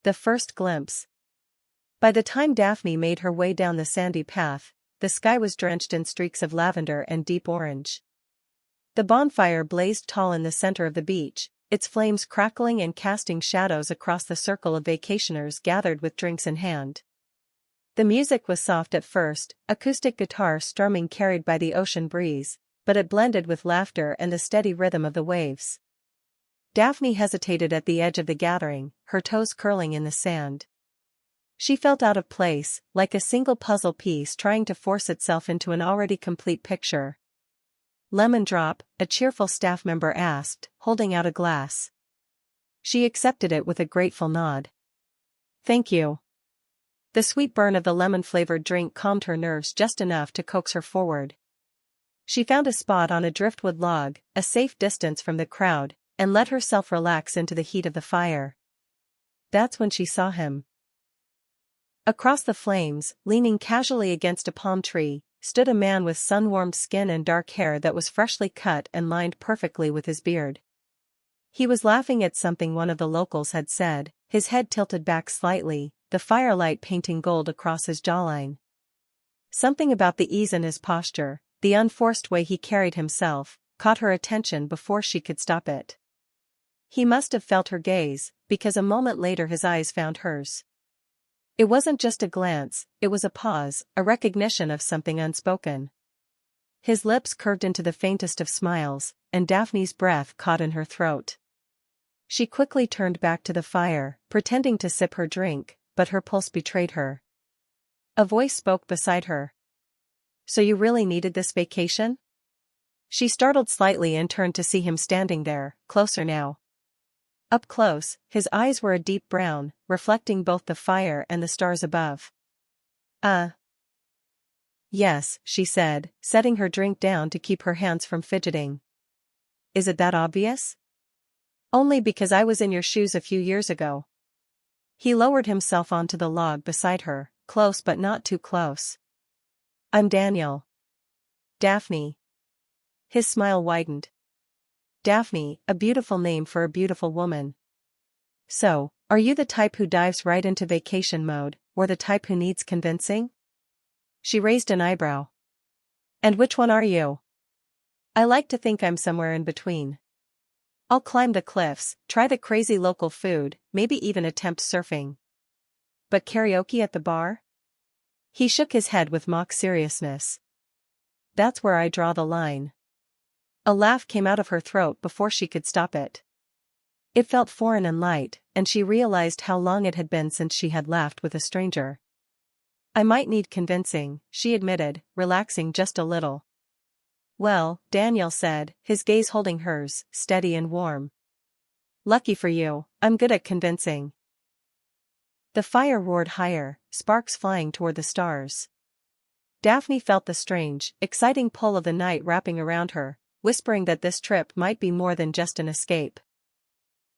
The first glimpse. By the time Daphne made her way down the sandy path, the sky was drenched in streaks of lavender and deep orange. The bonfire blazed tall in the center of the beach, its flames crackling and casting shadows across the circle of vacationers gathered with drinks in hand. The music was soft at first, acoustic guitar strumming carried by the ocean breeze, but it blended with laughter and the steady rhythm of the waves. Daphne hesitated at the edge of the gathering, her toes curling in the sand. She felt out of place, like a single puzzle piece trying to force itself into an already complete picture. "Lemon drop," a cheerful staff member asked, holding out a glass. She accepted it with a grateful nod. "Thank you." The sweet burn of the lemon-flavored drink calmed her nerves just enough to coax her forward. She found a spot on a driftwood log, a safe distance from the crowd, and let herself relax into the heat of the fire. That's when she saw him. Across the flames, leaning casually against a palm tree, stood a man with sun-warmed skin and dark hair that was freshly cut and lined perfectly with his beard. He was laughing at something one of the locals had said, his head tilted back slightly, the firelight painting gold across his jawline. Something about the ease in his posture, the unforced way he carried himself, caught her attention before she could stop it. He must have felt her gaze, because a moment later his eyes found hers. It wasn't just a glance, it was a pause, a recognition of something unspoken. His lips curved into the faintest of smiles, and Daphne's breath caught in her throat. She quickly turned back to the fire, pretending to sip her drink, but her pulse betrayed her. A voice spoke beside her. "So you really needed this vacation?" She startled slightly and turned to see him standing there, closer now. Up close, his eyes were a deep brown, reflecting both the fire and the stars above. Yes," she said, setting her drink down to keep her hands from fidgeting. "Is it that obvious?" "Only because I was in your shoes a few years ago." He lowered himself onto the log beside her, close but not too close. "I'm Daniel." "Daphne." His smile widened. Daphne, a beautiful name for a beautiful woman. "So, are you the type who dives right into vacation mode, or the type who needs convincing?" She raised an eyebrow. "And which one are you?" "I like to think I'm somewhere in between. I'll climb the cliffs, try the crazy local food, maybe even attempt surfing. But karaoke at the bar?" He shook his head with mock seriousness. "That's where I draw the line." A laugh came out of her throat before she could stop it. It felt foreign and light, and she realized how long it had been since she had laughed with a stranger. "I might need convincing," she admitted, relaxing just a little. "Well," Daniel said, his gaze holding hers, steady and warm. "Lucky for you, I'm good at convincing." The fire roared higher, sparks flying toward the stars. Daphne felt the strange, exciting pull of the night wrapping around her, whispering that this trip might be more than just an escape.